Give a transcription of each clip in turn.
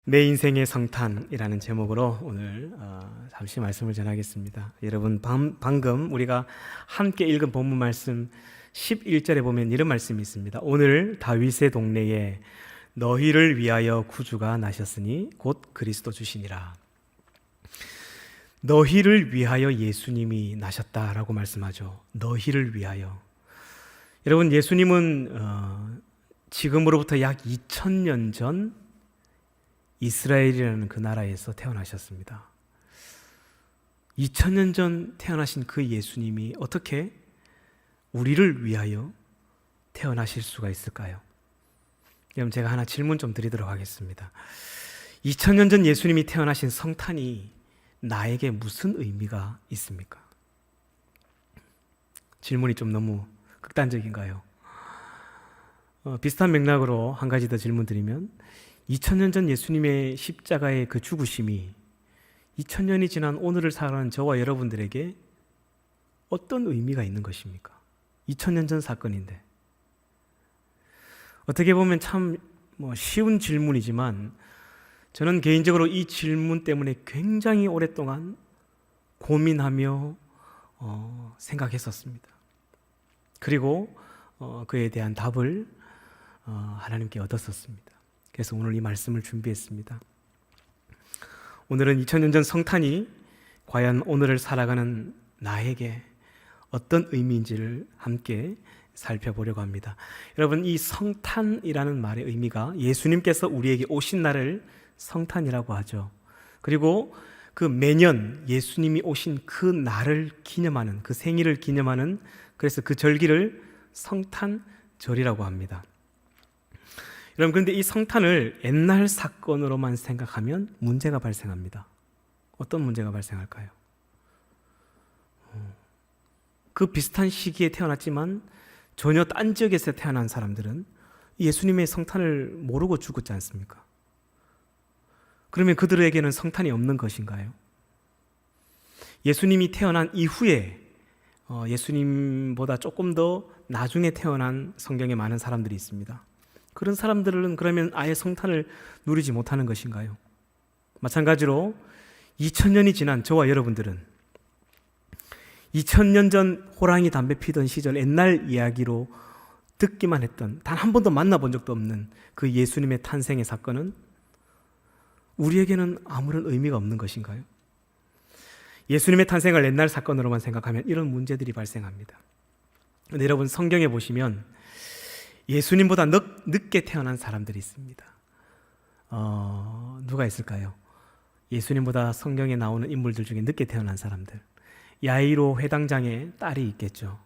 내 인생의 성탄이라는 제목으로 오늘 잠시 말씀을 전하겠습니다. 여러분 방금 우리가 함께 읽은 본문 말씀 11절에 보면 이런 말씀이 있습니다. 오늘 다윗의 동네에 너희를 위하여 구주가 나셨으니 곧 그리스도 주시니라. 너희를 위하여 예수님이 나셨다라고 말씀하죠. 너희를 위하여. 여러분, 예수님은 지금으로부터 약 2000년 전 이스라엘이라는 그 나라에서 태어나셨습니다. 2000년 전 태어나신 그 예수님이 어떻게 우리를 위하여 태어나실 수가 있을까요? 여러분, 제가 하나 질문 좀 드리도록 하겠습니다. 2000년 전 예수님이 태어나신 성탄이 나에게 무슨 의미가 있습니까? 질문이 좀 너무 극단적인가요? 비슷한 맥락으로 한 가지 더 질문 드리면 2000년 전 예수님의 십자가의 그 죽으심이 2000년이 지난 오늘을 살아가는 저와 여러분들에게 어떤 의미가 있는 것입니까? 2000년 전 사건인데. 어떻게 보면 참 쉬운 질문이지만 저는 개인적으로 이 질문 때문에 굉장히 오랫동안 고민하며 생각했었습니다. 그리고 그에 대한 답을 하나님께 얻었었습니다. 그래서 오늘 이 말씀을 준비했습니다. 오늘은 2000년 전 성탄이 과연 오늘을 살아가는 나에게 어떤 의미인지를 함께 살펴보려고 합니다. 여러분, 이 성탄이라는 말의 의미가 예수님께서 우리에게 오신 날을 성탄이라고 하죠. 그리고 그 매년 예수님이 오신 그 날을 기념하는, 그 생일을 기념하는, 그래서 그 절기를 성탄절이라고 합니다. 여러분, 그런데 이 성탄을 옛날 사건으로만 생각하면 문제가 발생합니다. 어떤 문제가 발생할까요? 그 비슷한 시기에 태어났지만 전혀 딴 지역에서 태어난 사람들은 예수님의 성탄을 모르고 죽었지 않습니까? 그러면 그들에게는 성탄이 없는 것인가요? 예수님이 태어난 이후에 예수님보다 조금 더 나중에 태어난 성경에 많은 사람들이 있습니다. 그런 사람들은 그러면 아예 성탄을 누리지 못하는 것인가요? 마찬가지로 2000년이 지난 저와 여러분들은 2000년 전 호랑이 담배 피던 시절 옛날 이야기로 듣기만 했던, 단 한 번도 만나본 적도 없는 그 예수님의 탄생의 사건은 우리에게는 아무런 의미가 없는 것인가요? 예수님의 탄생을 옛날 사건으로만 생각하면 이런 문제들이 발생합니다. 근데 여러분, 성경에 보시면 예수님보다 늦게 태어난 사람들이 있습니다. 누가 있을까요? 예수님보다 성경에 나오는 인물들 중에 늦게 태어난 사람들. 야이로 회당장의 딸이 있겠죠.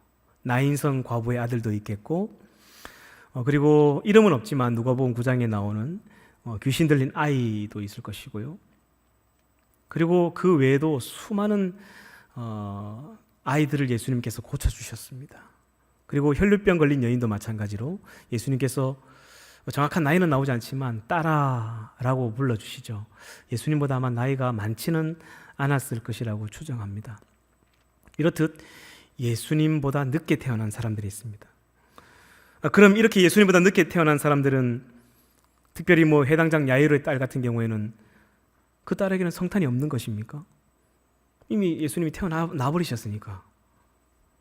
나인성 과부의 아들도 있겠고, 그리고 이름은 없지만 누가복음 9장에 나오는 귀신 들린 아이도 있을 것이고요. 그리고 그 외에도 수많은 아이들을 예수님께서 고쳐주셨습니다. 그리고 혈류병 걸린 여인도 마찬가지로 예수님께서 정확한 나이는 나오지 않지만 딸아라고 불러주시죠. 예수님보다 아마 나이가 많지는 않았을 것이라고 추정합니다. 이렇듯 예수님보다 늦게 태어난 사람들이 있습니다. 그럼 이렇게 예수님보다 늦게 태어난 사람들은 특별히 해당장 야이로의 딸 같은 경우에는 그 딸에게는 성탄이 없는 것입니까? 이미 예수님이 태어나 버리셨으니까.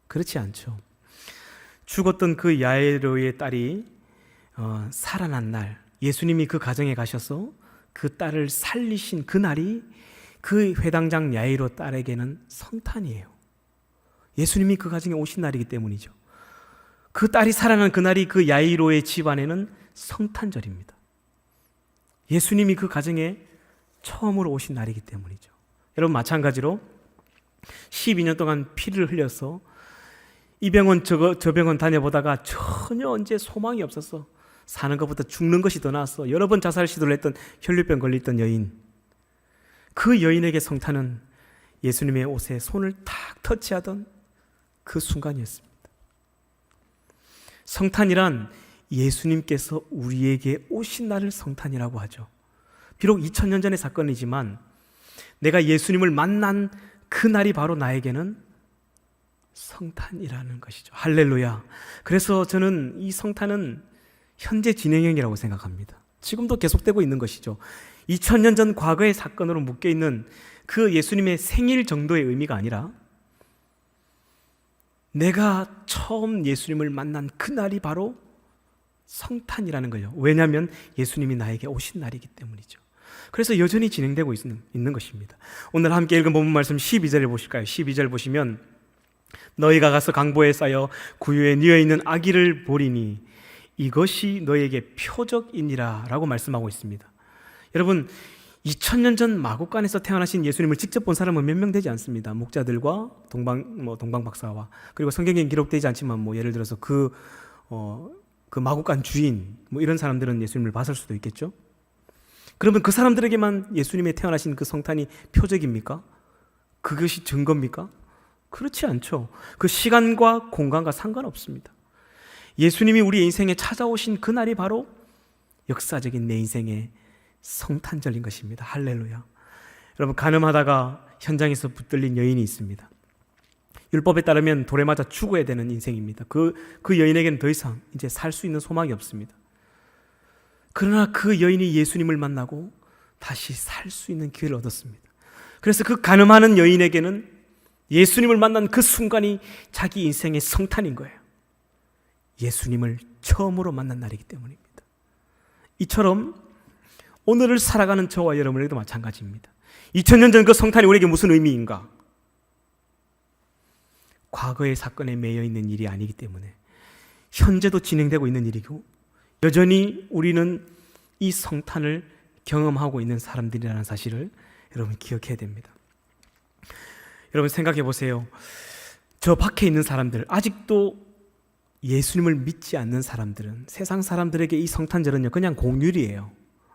그렇지 않죠. 죽었던 그 야이로의 딸이 살아난 날, 예수님이 그 가정에 가셔서 그 딸을 살리신 그 날이 그 회당장 야이로 딸에게는 성탄이에요. 예수님이 그 가정에 오신 날이기 때문이죠. 그 딸이 살아난 그 날이 그 야이로의 집안에는 성탄절입니다. 예수님이 그 가정에 처음으로 오신 날이기 때문이죠. 여러분, 마찬가지로 12년 동안 피를 흘려서 이 병원 저 병원 다녀보다가 전혀 이제 소망이 없었어. 사는 것보다 죽는 것이 더 나았어. 여러 번 자살 시도를 했던 혈류병 걸렸던 여인. 그 여인에게 성탄은 예수님의 옷에 손을 탁 터치하던 그 순간이었습니다. 성탄이란 예수님께서 우리에게 오신 날을 성탄이라고 하죠. 비록 2000년 전의 사건이지만 내가 예수님을 만난 그 날이 바로 나에게는 성탄이라는 것이죠. 할렐루야. 그래서 저는 이 성탄은 현재 진행형이라고 생각합니다. 지금도 계속되고 있는 것이죠. 2000년 전 과거의 사건으로 묶여있는 그 예수님의 생일 정도의 의미가 아니라 내가 처음 예수님을 만난 그날이 바로 성탄이라는 거예요. 왜냐하면 예수님이 나에게 오신 날이기 때문이죠. 그래서 여전히 진행되고 있는 것입니다. 오늘 함께 읽은 본문 말씀 12절에 보실까요? 12절 보시면 너희가 가서 강보에 쌓여 구유에 뉘어있는 아기를 보리니 이것이 너희에게 표적이니라 라고 말씀하고 있습니다. 여러분, 2000년 전 마국간에서 태어나신 예수님을 직접 본 사람은 몇 명 되지 않습니다. 목자들과 동방 박사와, 그리고 성경에 기록되지 않지만 예를 들어서 그 마국간 주인 이런 사람들은 예수님을 봤을 수도 있겠죠. 그러면 그 사람들에게만 예수님의 태어나신 그 성탄이 표적입니까? 그것이 증거입니까? 그렇지 않죠. 그 시간과 공간과 상관없습니다. 예수님이 우리 인생에 찾아오신 그날이 바로 역사적인 내 인생의 성탄절인 것입니다. 할렐루야. 여러분, 가늠하다가 현장에서 붙들린 여인이 있습니다. 율법에 따르면 돌에 맞아 죽어야 되는 인생입니다. 그 여인에게는 더 이상 이제 살 수 있는 소망이 없습니다. 그러나 그 여인이 예수님을 만나고 다시 살 수 있는 기회를 얻었습니다. 그래서 그 가늠하는 여인에게는 예수님을 만난 그 순간이 자기 인생의 성탄인 거예요. 예수님을 처음으로 만난 날이기 때문입니다. 이처럼 오늘을 살아가는 저와 여러분에게도 마찬가지입니다. 2000년 전 그 성탄이 우리에게 무슨 의미인가? 과거의 사건에 매여 있는 일이 아니기 때문에 현재도 진행되고 있는 일이고 여전히 우리는 이 성탄을 경험하고 있는 사람들이라는 사실을 여러분 기억해야 됩니다. 여러분 생각해 보세요. 저 밖에 있는 사람들, 아직도 예수님을 믿지 않는 사람들은, 세상 사람들에게 이 성탄절은요 그냥 공휴일이에요.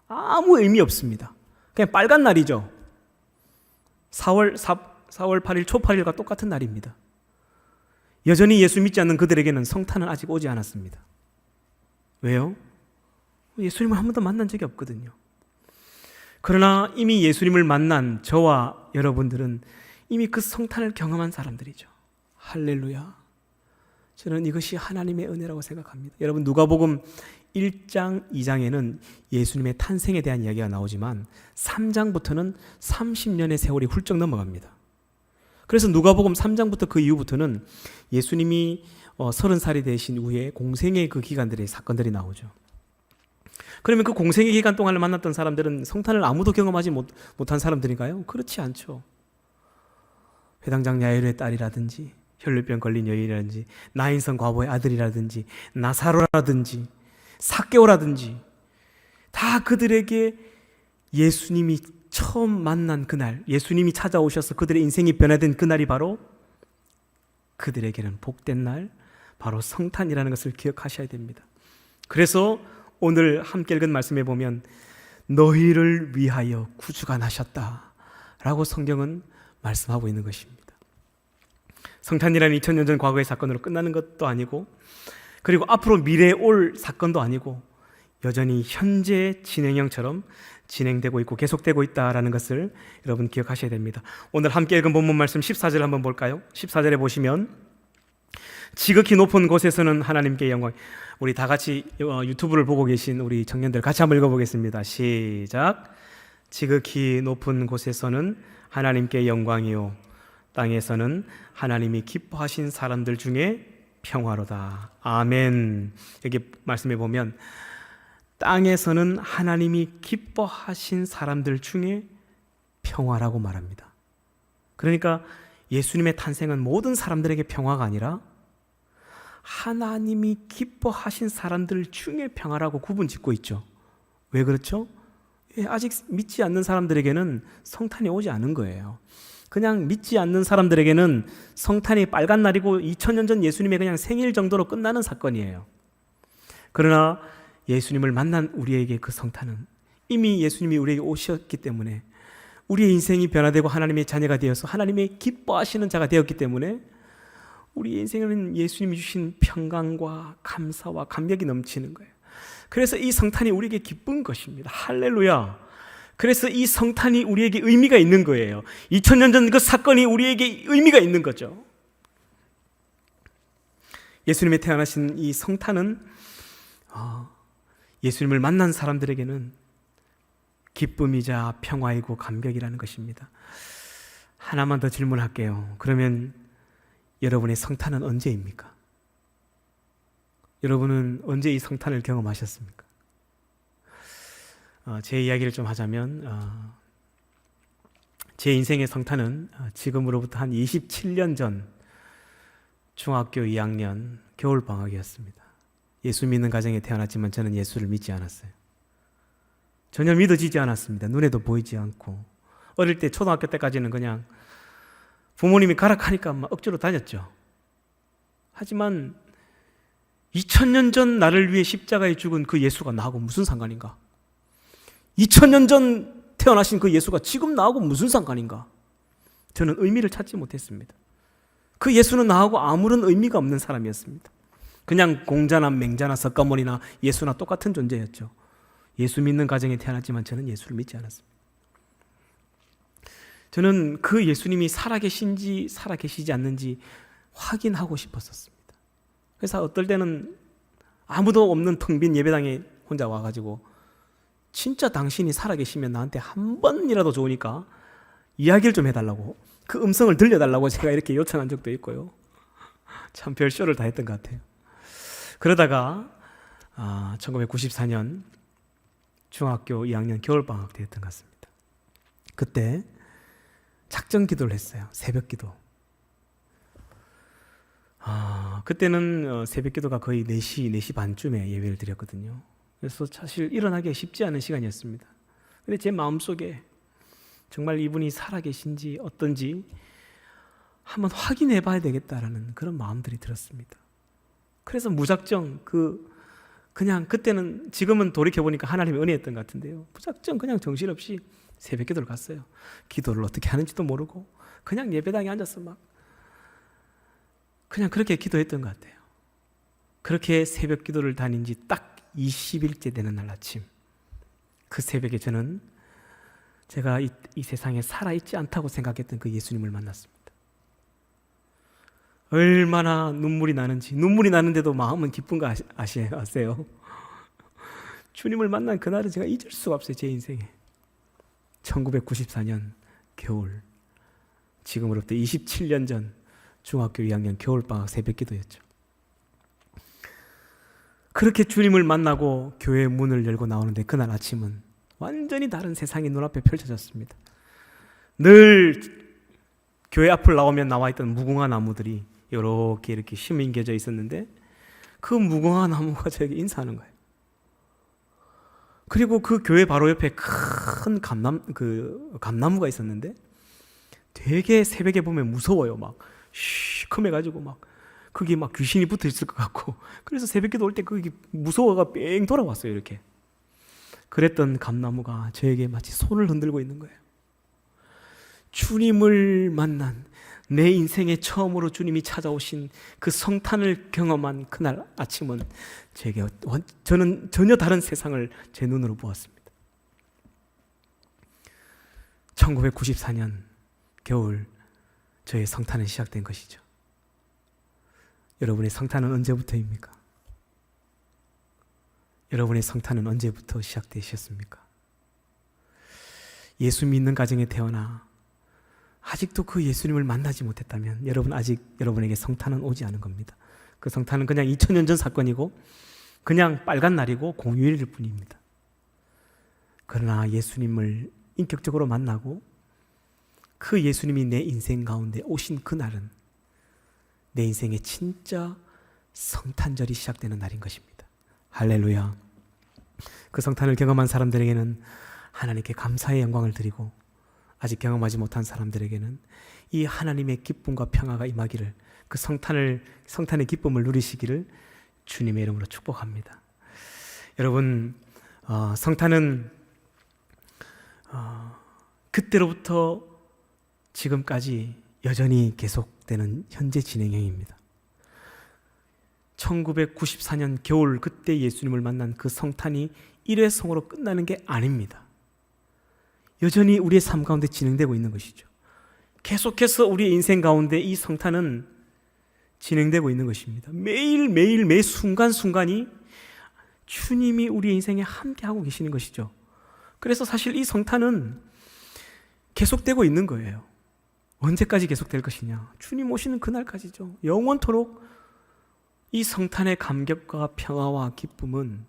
아무 의미 없습니다. 그냥 빨간 날이죠. 4월 8일 초팔일과 똑같은 날입니다. 여전히 예수 믿지 않는 그들에게는 성탄은 아직 오지 않았습니다. 왜요? 예수님을 한 번도 만난 적이 없거든요. 그러나 이미 예수님을 만난 저와 여러분들은 이미 그 성탄을 경험한 사람들이죠. 할렐루야. 저는 이것이 하나님의 은혜라고 생각합니다. 여러분, 누가복음 1장, 2장에는 예수님의 탄생에 대한 이야기가 나오지만 3장부터는 30년의 세월이 훌쩍 넘어갑니다. 그래서 누가복음 3장부터 그 이후부터는 예수님이 30살이 되신 후에 공생의 그 기간들의 사건들이 나오죠. 그러면 그 공생의 기간 동안을 만났던 사람들은 성탄을 아무도 경험하지 못한 사람들인가요? 그렇지 않죠. 회당장 야이로의 딸이라든지 혈류병 걸린 여인이라든지 나인성 과부의 아들이라든지 나사로라든지 삭개오라든지 다 그들에게 예수님이 처음 만난 그날, 예수님이 찾아오셔서 그들의 인생이 변화된 그날이 바로 그들에게는 복된 날, 바로 성탄이라는 것을 기억하셔야 됩니다. 그래서 오늘 함께 읽은 말씀에 보면 너희를 위하여 구주가 나셨다 라고 성경은 말씀하고 있는 것입니다. 성탄이라는 2000년 전 과거의 사건으로 끝나는 것도 아니고, 그리고 앞으로 미래에 올 사건도 아니고 여전히 현재 진행형처럼 진행되고 있고 계속되고 있다라는 것을 여러분 기억하셔야 됩니다. 오늘 함께 읽은 본문 말씀 14절 한번 볼까요? 14절에 보시면 지극히 높은 곳에서는 하나님께 영광. 우리 다 같이 유튜브를 보고 계신 우리 청년들 같이 한번 읽어보겠습니다. 시작. 지극히 높은 곳에서는 하나님께 영광이요 땅에서는 하나님이 기뻐하신 사람들 중에 평화로다. 아멘. 여기 말씀해 보면 땅에서는 하나님이 기뻐하신 사람들 중에 평화라고 말합니다. 그러니까 예수님의 탄생은 모든 사람들에게 평화가 아니라 하나님이 기뻐하신 사람들 중에 평화라고 구분 짓고 있죠. 왜 그렇죠? 아직 믿지 않는 사람들에게는 성탄이 오지 않은 거예요. 그냥 믿지 않는 사람들에게는 성탄이 빨간 날이고 2000년 전 예수님의 그냥 생일 정도로 끝나는 사건이에요. 그러나 예수님을 만난 우리에게 그 성탄은 이미 예수님이 우리에게 오셨기 때문에 우리의 인생이 변화되고 하나님의 자녀가 되어서 하나님의 기뻐하시는 자가 되었기 때문에 우리 인생은 예수님이 주신 평강과 감사와 감격이 넘치는 거예요. 그래서 이 성탄이 우리에게 기쁜 것입니다. 할렐루야. 그래서 이 성탄이 우리에게 의미가 있는 거예요. 2000년 전 그 사건이 우리에게 의미가 있는 거죠. 예수님이 태어나신 이 성탄은 예수님을 만난 사람들에게는 기쁨이자 평화이고 감격이라는 것입니다. 하나만 더 질문할게요. 그러면 여러분의 성탄은 언제입니까? 여러분은 언제 이 성탄을 경험하셨습니까? 제 이야기를 좀 하자면 제 인생의 성탄은 지금으로부터 한 27년 전 중학교 2학년 겨울방학이었습니다. 예수 믿는 가정에 태어났지만 저는 예수를 믿지 않았어요. 전혀 믿어지지 않았습니다. 눈에도 보이지 않고. 어릴 때 초등학교 때까지는 그냥 부모님이 가라 하니까 막 억지로 다녔죠. 하지만 2000년 전 나를 위해 십자가에 죽은 그 예수가 나하고 무슨 상관인가? 2000년 전 태어나신 그 예수가 지금 나하고 무슨 상관인가? 저는 의미를 찾지 못했습니다. 그 예수는 나하고 아무런 의미가 없는 사람이었습니다. 그냥 공자나 맹자나 석가모니나 예수나 똑같은 존재였죠. 예수 믿는 가정에 태어났지만 저는 예수를 믿지 않았습니다. 저는 그 예수님이 살아계신지 살아계시지 않는지 확인하고 싶었었습니다. 그래서 어떨 때는 아무도 없는 텅 빈 예배당에 혼자 와가지고 진짜 당신이 살아계시면 나한테 한 번이라도 좋으니까 이야기를 좀 해달라고, 그 음성을 들려달라고 제가 이렇게 요청한 적도 있고요. 참 별 쇼를 다 했던 것 같아요. 그러다가 1994년 중학교 2학년 겨울방학 때였던 것 같습니다. 그때 작정 기도를 했어요. 새벽 기도. 그때는 새벽 기도가 거의 4시 반쯤에 예배를 드렸거든요. 그래서 사실 일어나기 쉽지 않은 시간이었습니다. 근데 제 마음속에 정말 이분이 살아계신지 어떤지 한번 확인해 봐야 되겠다라는 그런 마음들이 들었습니다. 그래서 무작정 그냥 그때는, 지금은 돌이켜보니까 하나님의 은혜였던 것 같은데요, 무작정 그냥 정신없이 새벽 기도를 갔어요. 기도를 어떻게 하는지도 모르고 그냥 예배당에 앉아서 막 그냥 그렇게 기도했던 것 같아요. 그렇게 새벽 기도를 다닌 지 딱 20일째 되는 날 아침, 그 새벽에 저는 제가 이 세상에 살아있지 않다고 생각했던 그 예수님을 만났습니다. 얼마나 눈물이 나는지, 눈물이 나는데도 마음은 기쁜 거 아세요? 주님을 만난 그날은 제가 잊을 수가 없어요. 제 인생에 1994년 겨울, 지금으로부터 27년 전 중학교 2학년 겨울방학 새벽 기도였죠. 그렇게 주님을 만나고 교회 문을 열고 나오는데 그날 아침은 완전히 다른 세상이 눈앞에 펼쳐졌습니다. 늘 교회 앞을 나오면 나와 있던 무궁화 나무들이 이렇게 심겨져 있었는데 그 무궁화 나무가 저에게 인사하는 거예요. 그리고 그 교회 바로 옆에 큰 감나무가 있었는데 되게 새벽에 보면 무서워요. 막 시커매가지고 막 거기 막 귀신이 붙어 있을 것 같고, 그래서 새벽기도 올 때 거기 무서워가 뺑 돌아왔어요. 이렇게 그랬던 감나무가 저에게 마치 손을 흔들고 있는 거예요. 주님을 만난, 내 인생에 처음으로 주님이 찾아오신 그 성탄을 경험한 그날 아침은 저는 전혀 다른 세상을 제 눈으로 보았습니다. 1994년 겨울 저의 성탄은 시작된 것이죠. 여러분의 성탄은 언제부터입니까? 여러분의 성탄은 언제부터 시작되셨습니까? 예수 믿는 가정에 태어나 아직도 그 예수님을 만나지 못했다면 여러분에게 성탄은 오지 않은 겁니다. 그 성탄은 그냥 2000년 전 사건이고 그냥 빨간 날이고 공휴일일 뿐입니다. 그러나 예수님을 인격적으로 만나고 그 예수님이 내 인생 가운데 오신 그날은 내 인생의 진짜 성탄절이 시작되는 날인 것입니다. 할렐루야. 그 성탄을 경험한 사람들에게는 하나님께 감사의 영광을 드리고, 아직 경험하지 못한 사람들에게는 이 하나님의 기쁨과 평화가 임하기를, 그 성탄의 기쁨을 누리시기를 주님의 이름으로 축복합니다. 여러분, 성탄은 그때로부터 지금까지 여전히 계속되는 현재 진행형입니다. 1994년 겨울, 그때 예수님을 만난 그 성탄이 일회성으로 끝나는 게 아닙니다. 여전히 우리의 삶 가운데 진행되고 있는 것이죠. 계속해서 우리의 인생 가운데 이 성탄은 진행되고 있는 것입니다. 매일매일 매 순간순간이 주님이 우리의 인생에 함께하고 계시는 것이죠. 그래서 사실 이 성탄은 계속되고 있는 거예요. 언제까지 계속될 것이냐? 주님 오시는 그날까지죠. 영원토록 이 성탄의 감격과 평화와 기쁨은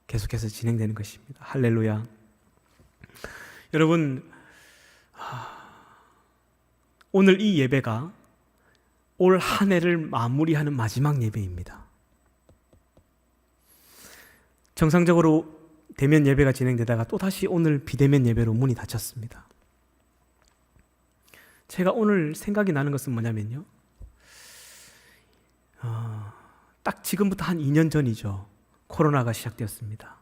계속해서 진행되는 것입니다. 할렐루야. 여러분, 오늘 이 예배가 올 한 해를 마무리하는 마지막 예배입니다. 정상적으로 대면 예배가 진행되다가 또다시 오늘 비대면 예배로 문이 닫혔습니다. 제가 오늘 생각이 나는 것은 뭐냐면요, 딱 지금부터 한 2년 전이죠. 코로나가 시작되었습니다.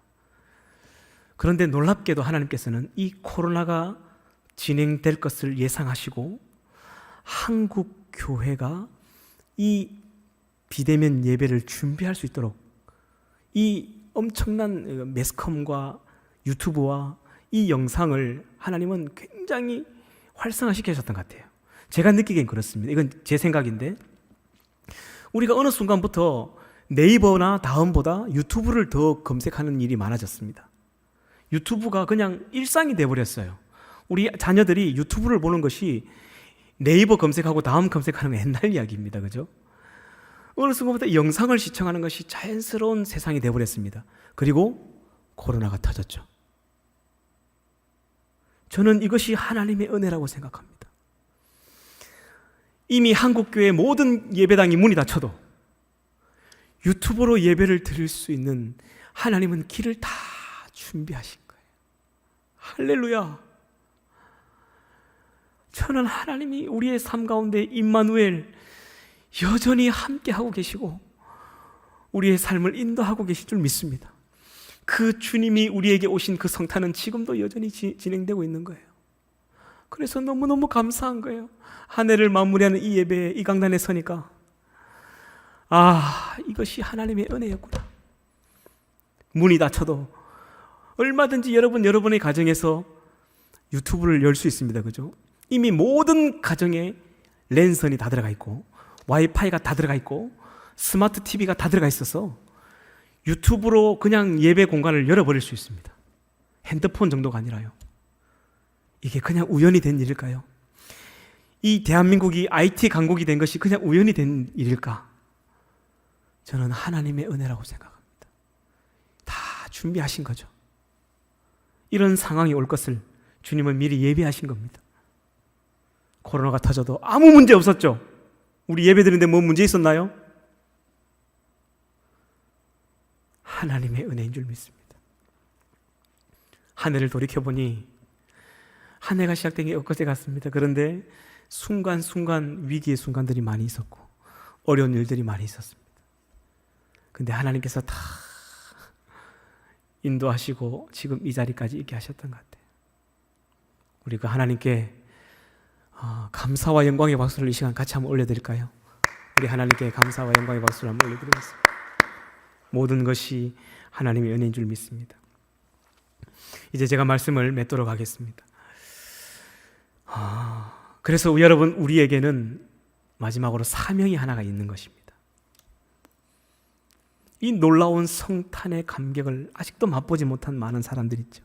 그런데 놀랍게도 하나님께서는 이 코로나가 진행될 것을 예상하시고 한국 교회가 이 비대면 예배를 준비할 수 있도록 이 엄청난 매스컴과 유튜브와 이 영상을 하나님은 굉장히 활성화시켜 주셨던 것 같아요. 제가 느끼기엔 그렇습니다. 이건 제 생각인데, 우리가 어느 순간부터 네이버나 다음보다 유튜브를 더 검색하는 일이 많아졌습니다. 유튜브가 그냥 일상이 돼버렸어요. 우리 자녀들이 유튜브를 보는 것이 네이버 검색하고 다음 검색하는 건 옛날 이야기입니다. 그죠? 어느 순간부터 영상을 시청하는 것이 자연스러운 세상이 돼버렸습니다. 그리고 코로나가 터졌죠. 저는 이것이 하나님의 은혜라고 생각합니다. 이미 한국교회 모든 예배당이 문이 닫혀도 유튜브로 예배를 드릴 수 있는 하나님은 길을 다 준비하신 거예요. 할렐루야. 저는 하나님이 우리의 삶 가운데 임마누엘 여전히 함께하고 계시고 우리의 삶을 인도하고 계실 줄 믿습니다. 그 주님이 우리에게 오신 그 성탄은 지금도 여전히 진행되고 있는 거예요. 그래서 너무너무 감사한 거예요. 한 해를 마무리하는 이 예배에 이 강단에 서니까 이것이 하나님의 은혜였구나. 문이 닫혀도 얼마든지 여러분의 가정에서 유튜브를 열 수 있습니다. 그죠? 이미 모든 가정에 랜선이 다 들어가 있고 와이파이가 다 들어가 있고 스마트 TV가 다 들어가 있어서 유튜브로 그냥 예배 공간을 열어버릴 수 있습니다. 핸드폰 정도가 아니라요. 이게 그냥 우연히 된 일일까요? 이 대한민국이 IT 강국이 된 것이 그냥 우연히 된 일일까? 저는 하나님의 은혜라고 생각합니다. 다 준비하신 거죠. 이런 상황이 올 것을 주님은 미리 예비하신 겁니다. 코로나가 터져도 아무 문제 없었죠. 우리 예배 드리는데 뭐 문제 있었나요? 하나님의 은혜인 줄 믿습니다. 한 해를 돌이켜보니 한 해가 시작된 게 엊그제 같습니다. 그런데 순간순간 위기의 순간들이 많이 있었고 어려운 일들이 많이 있었습니다. 근데 하나님께서 다 인도하시고 지금 이 자리까지 있게 하셨던 것 같아요. 우리가 하나님께 감사와 영광의 박수를 이 시간 같이 한번 올려드릴까요? 우리 하나님께 감사와 영광의 박수를 한번 올려드리겠습니다. 모든 것이 하나님의 은혜인 줄 믿습니다. 이제 제가 말씀을 맺도록 하겠습니다. 그래서 여러분, 우리에게는 마지막으로 사명이 하나가 있는 것입니다. 이 놀라운 성탄의 감격을 아직도 맛보지 못한 많은 사람들이 있죠.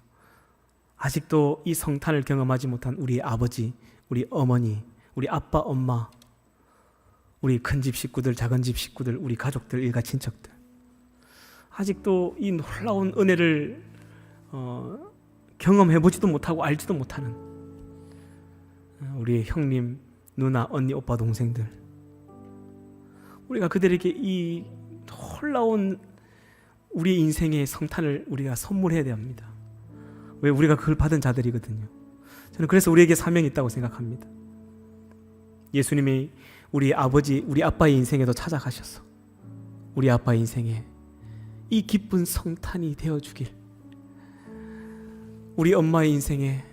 아직도 이 성탄을 경험하지 못한 우리 아버지, 우리 어머니, 우리 아빠, 엄마, 우리 큰집 식구들, 작은 집 식구들, 우리 가족들, 일가 친척들, 아직도 이 놀라운 은혜를 경험해보지도 못하고 알지도 못하는 우리 형님, 누나, 언니, 오빠, 동생들, 우리가 그들에게 이 놀라운 우리 인생의 성탄을 우리가 선물해야 됩니다. 왜? 우리가 그걸 받은 자들이거든요. 저는 그래서 우리에게 사명이 있다고 생각합니다. 예수님이 우리 아버지, 우리 아빠의 인생에도 찾아가셔서 우리 아빠의 인생에 이 기쁜 성탄이 되어주길, 우리 엄마의 인생에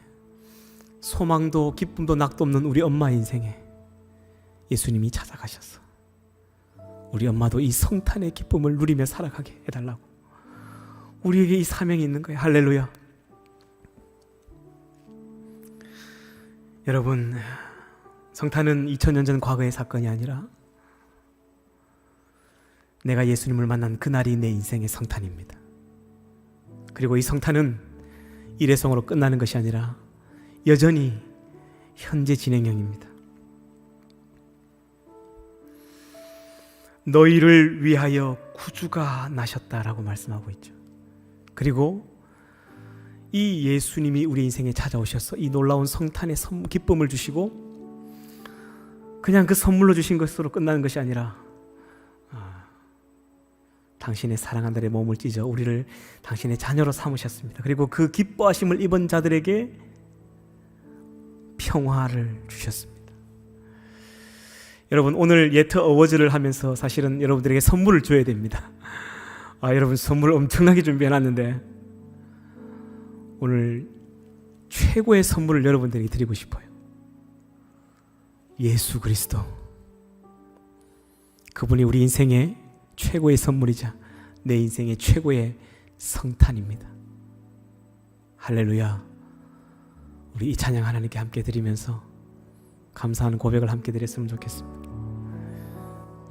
소망도 기쁨도 낙도 없는 우리 엄마의 인생에 예수님이 찾아가셔서 우리 엄마도 이 성탄의 기쁨을 누리며 살아가게 해달라고 우리에게 이 사명이 있는 거예요. 할렐루야. 여러분, 성탄은 2000년 전 과거의 사건이 아니라 내가 예수님을 만난 그날이 내 인생의 성탄입니다. 그리고 이 성탄은 일회성으로 끝나는 것이 아니라 여전히 현재 진행형입니다. 너희를 위하여 구주가 나셨다라고 말씀하고 있죠. 그리고 이 예수님이 우리 인생에 찾아오셔서 이 놀라운 성탄의 기쁨을 주시고 그냥 그 선물로 주신 것으로 끝나는 것이 아니라 당신의 사랑한 날에 몸을 찢어 우리를 당신의 자녀로 삼으셨습니다. 그리고 그 기뻐하심을 입은 자들에게 평화를 주셨습니다. 여러분, 오늘 예트 어워즈를 하면서 사실은 여러분들에게 선물을 줘야 됩니다. 여러분, 선물 엄청나게 준비해놨는데 오늘 최고의 선물을 여러분들에게 드리고 싶어요. 예수 그리스도, 그분이 우리 인생의 최고의 선물이자 내 인생의 최고의 성탄입니다. 할렐루야. 우리 이 찬양 하나님께 함께 드리면서 감사하는 고백을 함께 드렸으면 좋겠습니다.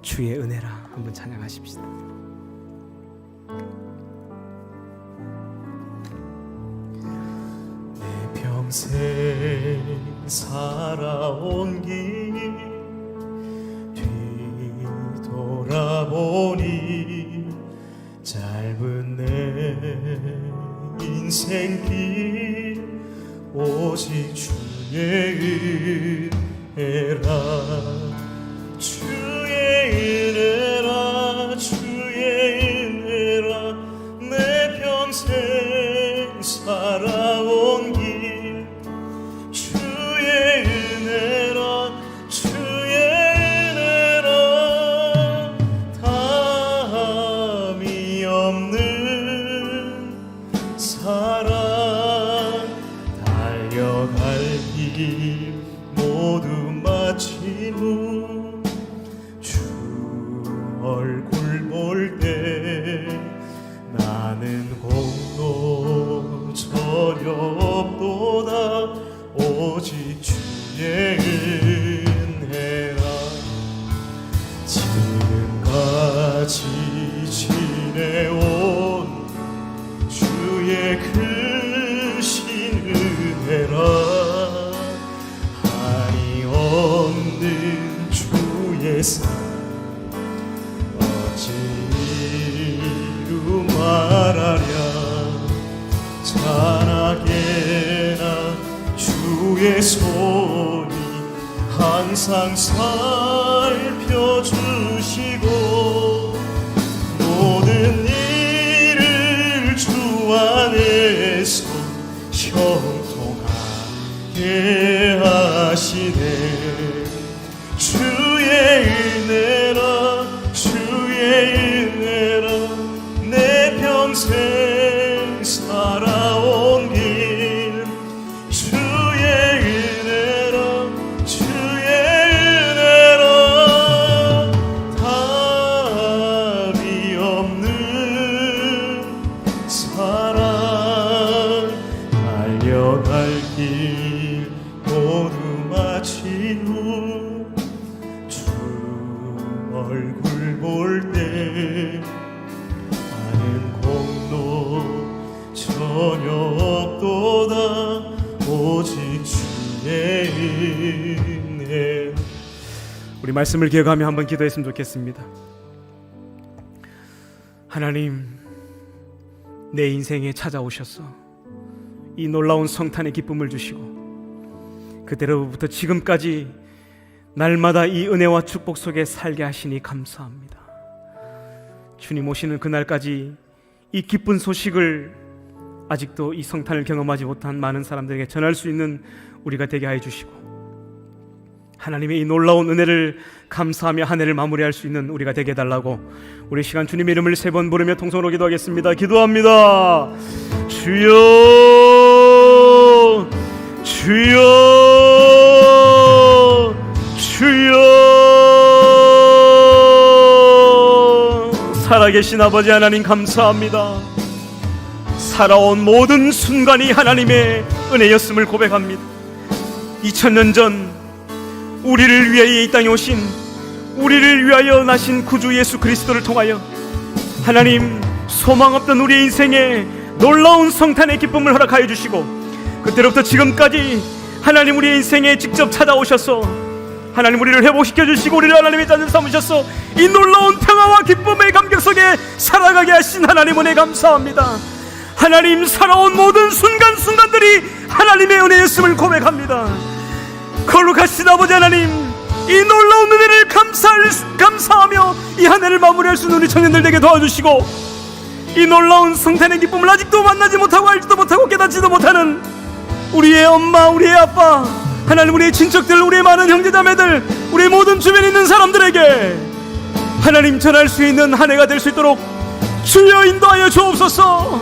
주의 은혜라 한번 찬양하십시다. 내 평생 살아온 길 뒤돌아보니 짧은 내 인생길 오직 주의 은혜라, 주의 은혜라, 주의 은혜라. 내 평생 살아온 길 주의 은혜라, 주의 은혜라. 다함이 없는 사랑 달려갈 길 모두 마친 후 주 얼굴 볼 때 나는 공도 전혀 없도다. 오직 주의 은혜라. 지금까지 지내온 주의 크신 은혜라. 한이 없는 주의 사랑 어찌 이루 말하랴. 찬하게나 주의 손이 항상 살펴주시고 모든 일을 주 안에서 형통하게 하시네. 주의 은혜라, 주의 은혜라. 내 평생 살아온 길 주의 은혜라, 주의 은혜라. 답이 없는 사랑 달려갈 길 모두 마친 후 주 얼굴 볼 때 나는 공도 전혀 없도다. 오직 주의 은혜. 우리 말씀을 기억하며 한번 기도했으면 좋겠습니다. 하나님, 내 인생에 찾아오셔서 이 놀라운 성탄의 기쁨을 주시고 그때로부터 지금까지 날마다 이 은혜와 축복 속에 살게 하시니 감사합니다. 주님 오시는 그날까지 이 기쁜 소식을 아직도 이 성탄을 경험하지 못한 많은 사람들에게 전할 수 있는 우리가 되게 하여 주시고 하나님의 이 놀라운 은혜를 감사하며 한 해를 마무리할 수 있는 우리가 되게 해달라고 우리 시간 주님의 이름을 3번 부르며 통성으로 기도하겠습니다. 기도합니다. 주여, 주여, 주여. 살아계신 아버지 하나님 감사합니다. 살아온 모든 순간이 하나님의 은혜였음을 고백합니다. 2000년 전 우리를 위하여 이 땅에 오신, 우리를 위하여 나신 구주 예수 그리스도를 통하여 하나님, 소망 없던 우리의 인생에 놀라운 성탄의 기쁨을 허락하여 주시고, 그때로부터 지금까지 하나님 우리의 인생에 직접 찾아오셔서 하나님 우리를 회복시켜 주시고 우리를 하나님의 자녀로 삼으셔서 이 놀라운 평화와 기쁨의 감격 속에 살아가게 하신 하나님 은혜 감사합니다. 하나님, 살아온 모든 순간순간들이 하나님의 은혜였음을 고백합니다. 거룩하신 아버지 하나님, 이 놀라운 은혜를 감사하며 이 한 해를 마무리할 수 있는 우리 청년들 되게 도와주시고, 이 놀라운 성탄의 기쁨을 아직도 만나지 못하고 알지도 못하고 깨닫지도 못하는 우리의 엄마, 우리의 아빠, 하나님 우리의 친척들, 우리의 많은 형제자매들, 우리의 모든 주변에 있는 사람들에게 하나님 전할 수 있는 한 해가 될 수 있도록 주여 인도하여 주옵소서.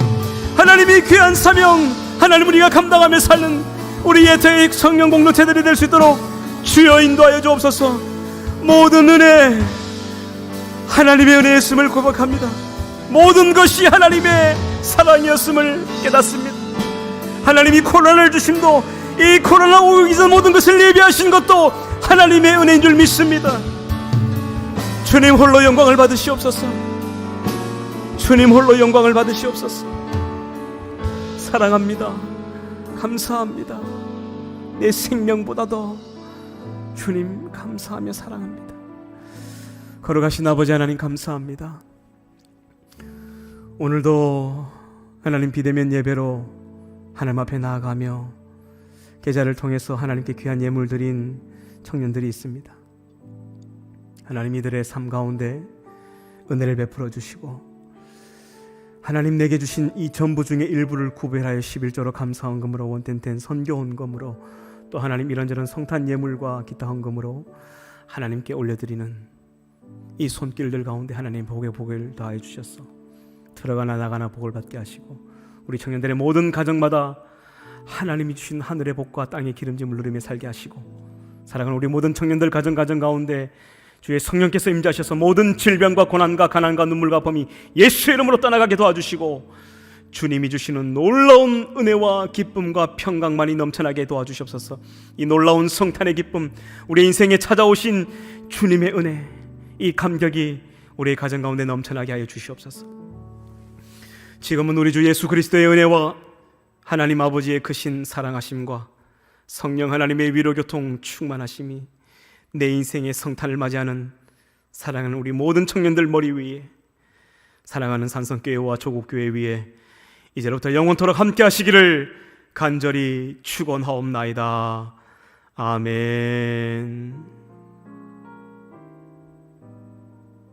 하나님이 귀한 사명, 하나님 우리가 감당하며 사는 우리 예태의 성령 공동체들이 될 수 있도록 주여 인도하여 주옵소서. 모든 은혜, 하나님의 은혜였음을 고백합니다. 모든 것이 하나님의 사랑이었음을 깨닫습니다. 하나님이 코로나를 주심도, 이 코로나 오기 전 모든 것을 예비하신 것도 하나님의 은혜인 줄 믿습니다. 주님 홀로 영광을 받으시옵소서. 주님 홀로 영광을 받으시옵소서. 사랑합니다. 감사합니다. 내 생명보다도 주님 감사하며 사랑합니다. 걸어가신 아버지 하나님 감사합니다. 오늘도 하나님 비대면 예배로 하나님 앞에 나아가며 계좌를 통해서 하나님께 귀한 예물 드린 청년들이 있습니다. 하나님 이들의 삶 가운데 은혜를 베풀어 주시고, 하나님 내게 주신 이 전부 중에 일부를 구별하여 11조로 감사 헌금으로, 원텐텐 선교 헌금으로, 또 하나님 이런저런 성탄 예물과 기타 헌금으로 하나님께 올려드리는 이 손길들 가운데 하나님 복을 더하여 주셔서 들어가나 나가나 복을 받게 하시고, 우리 청년들의 모든 가정마다 하나님이 주신 하늘의 복과 땅의 기름짐을 누리며 살게 하시고, 사랑하는 우리 모든 청년들 가정 가운데 주의 성령께서 임재하셔서 모든 질병과 고난과 가난과 눈물과 범이 예수의 이름으로 떠나가게 도와주시고, 주님이 주시는 놀라운 은혜와 기쁨과 평강만이 넘쳐나게 도와주시옵소서. 이 놀라운 성탄의 기쁨, 우리 인생에 찾아오신 주님의 은혜, 이 감격이 우리의 가정 가운데 넘쳐나게 하여 주시옵소서. 지금은 우리 주 예수 그리스도의 은혜와 하나님 아버지의 크신 사랑하심과 성령 하나님의 위로교통 충만하심이 내 인생의 성탄을 맞이하는 사랑하는 우리 모든 청년들 머리 위에, 사랑하는 산성교회와 조국교회 위에 이제부터 영원토록 함께 하시기를 간절히 축원하옵나이다. 아멘.